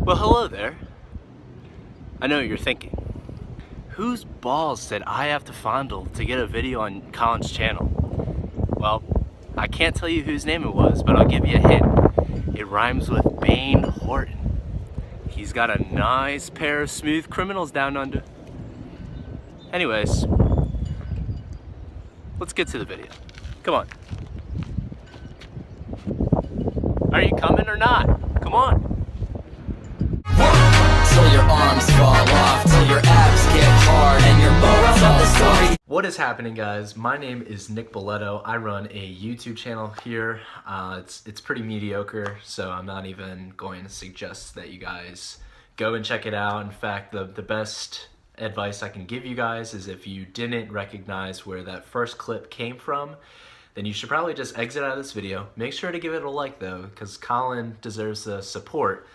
Well, hello there. I know what you're thinking. Whose balls did I have to fondle to get a video on Colin's channel? Well, I can't tell you whose name it was, but I'll give you a hint. It rhymes with Bane Horton. He's got a nice pair of smooth criminals down under. Anyways, let's get to the video. Come on. Are you coming or not? Come on. Till your arms fall off, till your abs get hard and your bones of the story. What is happening, guys? My name is Nick Boleto. I run a YouTube channel here. It's pretty mediocre, so I'm not even going to suggest that you guys go and check it out. In fact, the best advice I can give you guys is if you didn't recognize where that first clip came from, then you should probably just exit out of this video. Make sure to give it a like though, because Colin deserves the support.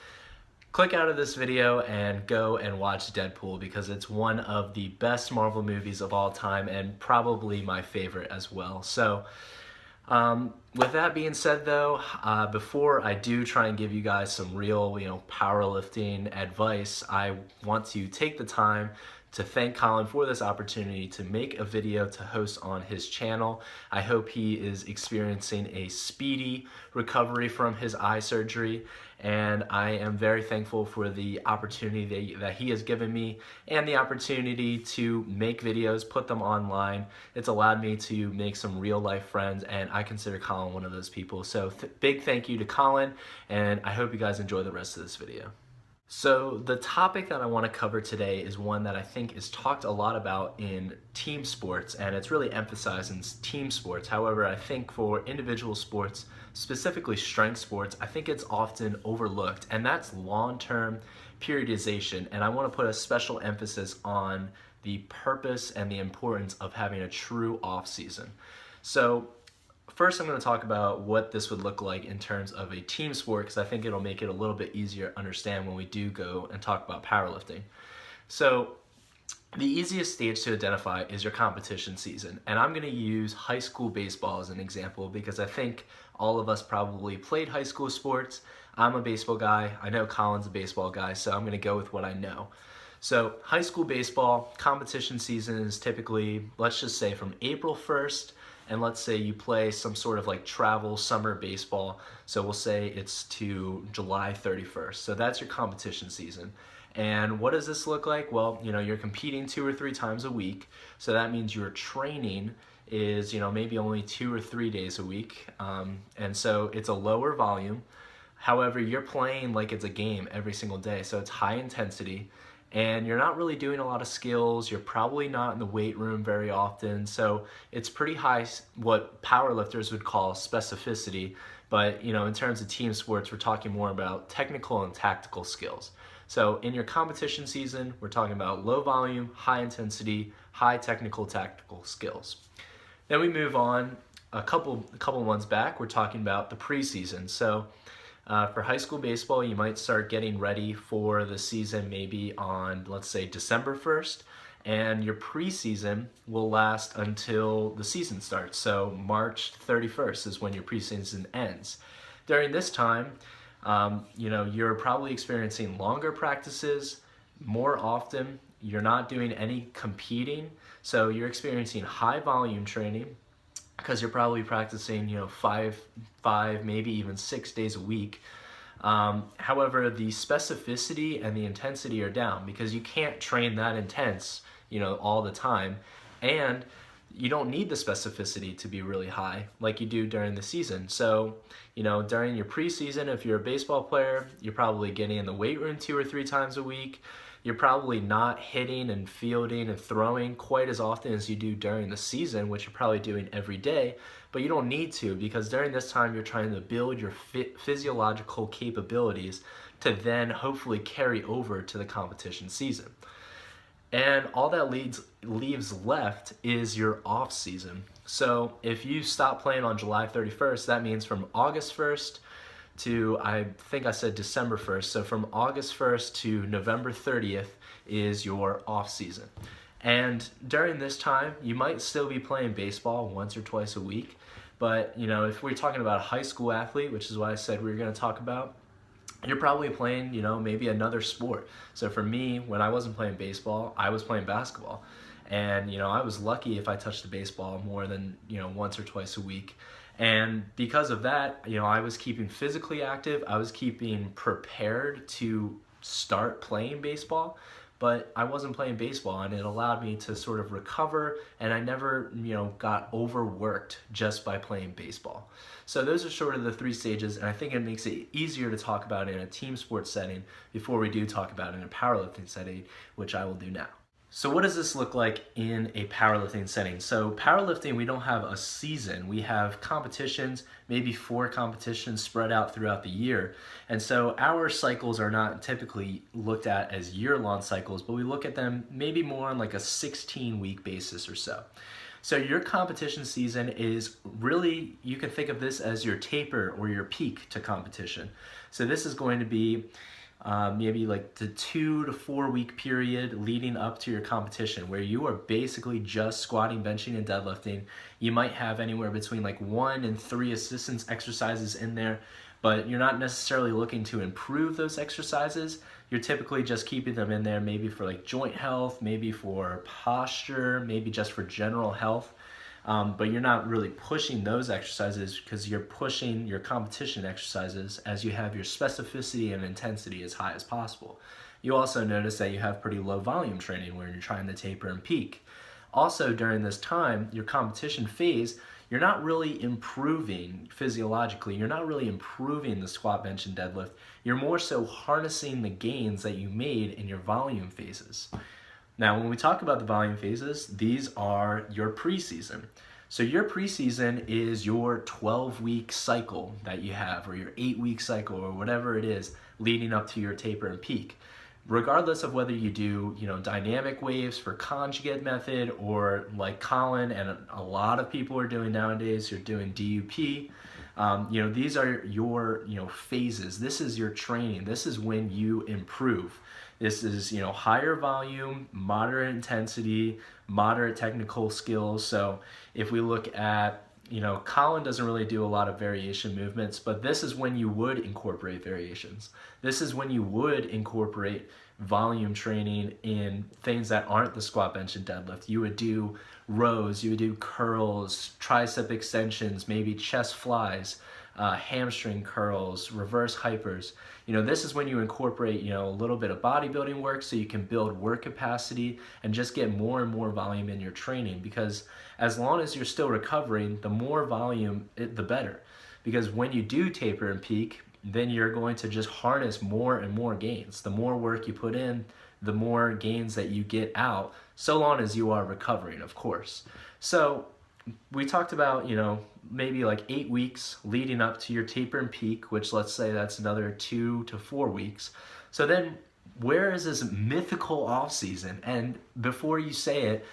Click out of this video and go and watch Deadpool because it's one of the best Marvel movies of all time and probably my favorite as well. So with that being said though, before I do try and give you guys some real, powerlifting advice, I want to take the time to thank Colin for this opportunity to make a video to host on his channel. I hope he is experiencing a speedy recovery from his eye surgery, and I am very thankful for the opportunity that he has given me and the opportunity to make videos, put them online. It's allowed me to make some real life friends, and I consider Colin one of those people. So big thank you to Colin, and I hope you guys enjoy the rest of this video. So the topic that I want to cover today is one that I think is talked a lot about in team sports, and it's really emphasized in team sports. However, I think for individual sports, specifically strength sports, I think it's often overlooked, and that's long-term periodization. And I want to put a special emphasis on the purpose and the importance of having a true off-season. So first, I'm going to talk about what this would look like in terms of a team sport, because I think it'll make it a little bit easier to understand when we do go and talk about powerlifting. So the easiest stage to identify is your competition season, and I'm going to use high school baseball as an example because I think all of us probably played high school sports. I'm a baseball guy. I know Colin's a baseball guy, so I'm going to go with what I know. So high school baseball competition season is typically, let's just say, from April 1st, and let's say you play some sort of like travel summer baseball. So we'll say it's to July 31st. So that's your competition season. And what does this look like? Well, you're competing 2 or 3 times a week. So that means your training is, maybe only 2 or 3 days a week. And so it's a lower volume. However, you're playing like it's a game every single day. So it's high intensity. And you're not really doing a lot of skills. You're probably not in the weight room very often. So it's pretty high, what powerlifters would call specificity. But, in terms of team sports, we're talking more about technical and tactical skills. So in your competition season, we're talking about low volume, high intensity, high technical, tactical skills. Then we move on a couple months back, we're talking about the preseason. So for high school baseball, you might start getting ready for the season maybe on, let's say, December 1st, and your preseason will last until the season starts. So March 31st is when your preseason ends. During this time, you're probably experiencing longer practices more often. You're not doing any competing, so you're experiencing high volume training, because you're probably practicing, 5, maybe even 6 days a week. However, the specificity and the intensity are down because you can't train that intense, all the time. And you don't need the specificity to be really high like you do during the season. So, during your preseason, if you're a baseball player, you're probably getting in the weight room 2 or 3 times a week. You're probably not hitting and fielding and throwing quite as often as you do during the season, which you're probably doing every day, but you don't need to, because during this time you're trying to build your physiological capabilities to then hopefully carry over to the competition season. And all that leaves left is your off season. So if you stop playing on July 31st, that means from August 1st to, I think I said December 1st, so from August 1st to November 30th is your off season. And during this time, you might still be playing baseball once or twice a week, but if we're talking about a high school athlete, which is what I said we were going to talk about, you're probably playing, maybe another sport. So for me, when I wasn't playing baseball, I was playing basketball. And, I was lucky if I touched the baseball more than, once or twice a week. And because of that, I was keeping physically active. I was keeping prepared to start playing baseball, but I wasn't playing baseball, and it allowed me to sort of recover, and I never, got overworked just by playing baseball. So those are sort of the 3 stages, and I think it makes it easier to talk about in a team sports setting before we do talk about it in a powerlifting setting, which I will do now. So what does this look like in a powerlifting setting? So powerlifting, we don't have a season. We have competitions, maybe 4 competitions spread out throughout the year. And so our cycles are not typically looked at as year-long cycles, but we look at them maybe more on like a 16-week basis or so. So your competition season is really, you can think of this as your taper or your peak to competition. So this is going to be maybe like the 2 to 4 week period leading up to your competition, where you are basically just squatting, benching, and deadlifting. You might have anywhere between like 1 and 3 assistance exercises in there, but you're not necessarily looking to improve those exercises. You're typically just keeping them in there maybe for like joint health, maybe for posture, maybe just for general health. But you're not really pushing those exercises because you're pushing your competition exercises as you have your specificity and intensity as high as possible. You also notice that you have pretty low volume training where you're trying to taper and peak. Also during this time, your competition phase, you're not really improving physiologically. You're not really improving the squat, bench, and deadlift. You're more so harnessing the gains that you made in your volume phases. Now, when we talk about the volume phases, these are your preseason. So your preseason is your 12-week cycle that you have, or your 8-week cycle, or whatever it is, leading up to your taper and peak. Regardless of whether you do, dynamic waves for conjugate method, or like Colin and a lot of people are doing nowadays, you're doing DUP. These are your, phases. This is your training. This is when you improve. This is, higher volume, moderate intensity, moderate technical skills. So if we look at, Colin doesn't really do a lot of variation movements, but this is when you would incorporate variations. This is when you would incorporate volume training in things that aren't the squat, bench, and deadlift. You would do rows, you would do curls, tricep extensions, maybe chest flies, hamstring curls, reverse hypers. This is when you incorporate, a little bit of bodybuilding work so you can build work capacity and just get more and more volume in your training, because as long as you're still recovering, the more volume, the better. Because when you do taper and peak, then you're going to just harness more and more gains. The more work you put in, the more gains that you get out, so long as you are recovering, of course. So we talked about, maybe like 8 weeks leading up to your taper and peak, which let's say that's another 2 to 4 weeks. So then where is this mythical off season? And before you say it,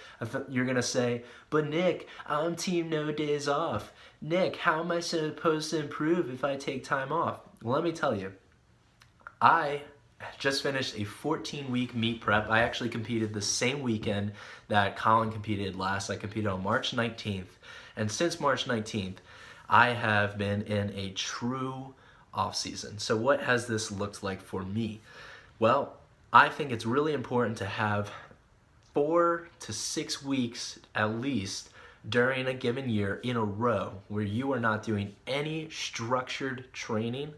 you're gonna say, but Nick, I'm team no days off. Nick, how am I supposed to improve if I take time off? Well, let me tell you, I just finished a 14-week meet prep. I actually competed the same weekend that Colin competed last. I competed on March 19th. And since March 19th, I have been in a true off-season. So what has this looked like for me? Well, I think it's really important to have 4 to 6 weeks at least during a given year in a row where you are not doing any structured training.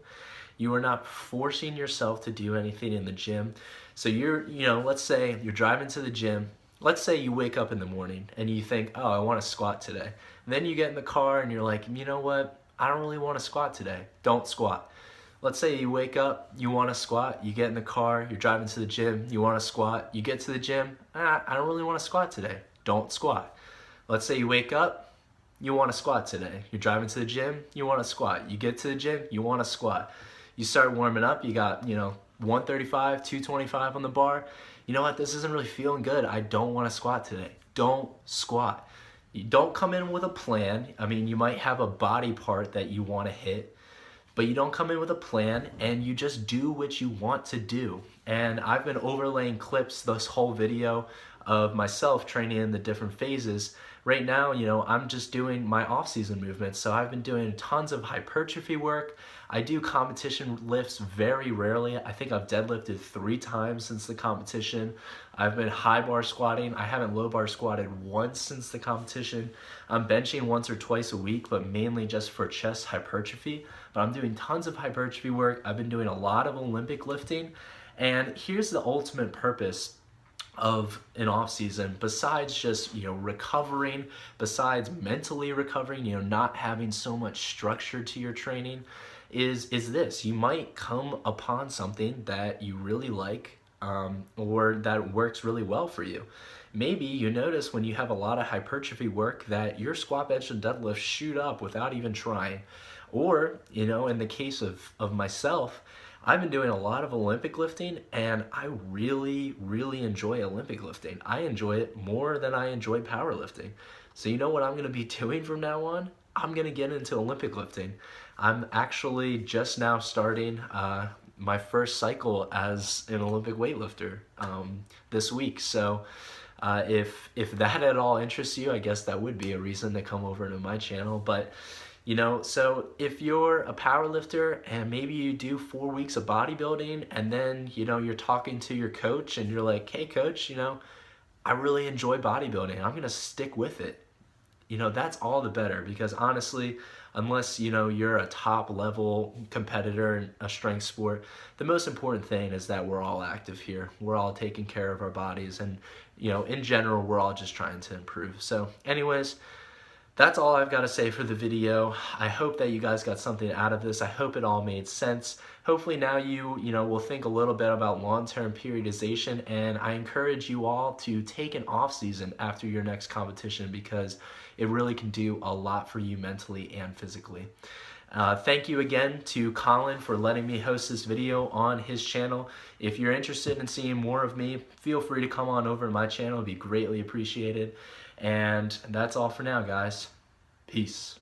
You are not forcing yourself to do anything in the gym. So let's say you're driving to the gym. Let's say you wake up in the morning and you think, oh, I want to squat today. And then you get in the car and you're like, you know what? I don't really want to squat today. Don't squat. Let's say you wake up, you want to squat, you get in the car, you're driving to the gym, you want to squat, you get to the gym, I don't really want to squat today. Don't squat. Let's say you wake up, you want to squat today. You're driving to the gym, you want to squat. You get to the gym, you want to squat. You start warming up, you got, 135, 225 on the bar. You know what, this isn't really feeling good. I don't want to squat today. Don't squat. You don't come in with a plan. I mean, you might have a body part that you want to hit, but you don't come in with a plan and you just do what you want to do. And I've been overlaying clips this whole video of myself training in the different phases. Right now, I'm just doing my off-season movements. So I've been doing tons of hypertrophy work. I do competition lifts very rarely. I think I've deadlifted 3 times since the competition. I've been high bar squatting. I haven't low bar squatted once since the competition. I'm benching once or twice a week, but mainly just for chest hypertrophy. But I'm doing tons of hypertrophy work. I've been doing a lot of Olympic lifting. And here's the ultimate purpose of an off season, besides just, recovering, besides mentally recovering, not having so much structure to your training, is this: you might come upon something that you really like, or that works really well for you. Maybe you notice when you have a lot of hypertrophy work that your squat, bench, and deadlift shoot up without even trying. Or, in the case of myself, I've been doing a lot of Olympic lifting, and I really, really enjoy Olympic lifting. I enjoy it more than I enjoy powerlifting. So you know what I'm going to be doing from now on? I'm going to get into Olympic lifting. I'm actually just now starting my first cycle as an Olympic weightlifter this week. So if that at all interests you, I guess that would be a reason to come over to my channel. But so if you're a power lifter and maybe you do 4 weeks of bodybuilding, and then, you're talking to your coach and you're like, hey coach, I really enjoy bodybuilding. I'm going to stick with it. That's all the better, because honestly, unless, you're a top level competitor in a strength sport, the most important thing is that we're all active here. We're all taking care of our bodies, and, in general, we're all just trying to improve. So anyways, that's all I've got to say for the video. I hope that you guys got something out of this. I hope it all made sense. Hopefully now you will think a little bit about long-term periodization, and I encourage you all to take an off season after your next competition, because it really can do a lot for you mentally and physically. Thank you again to Colin for letting me host this video on his channel. If you're interested in seeing more of me, feel free to come on over to my channel. It'd be greatly appreciated. And that's all for now, guys. Peace.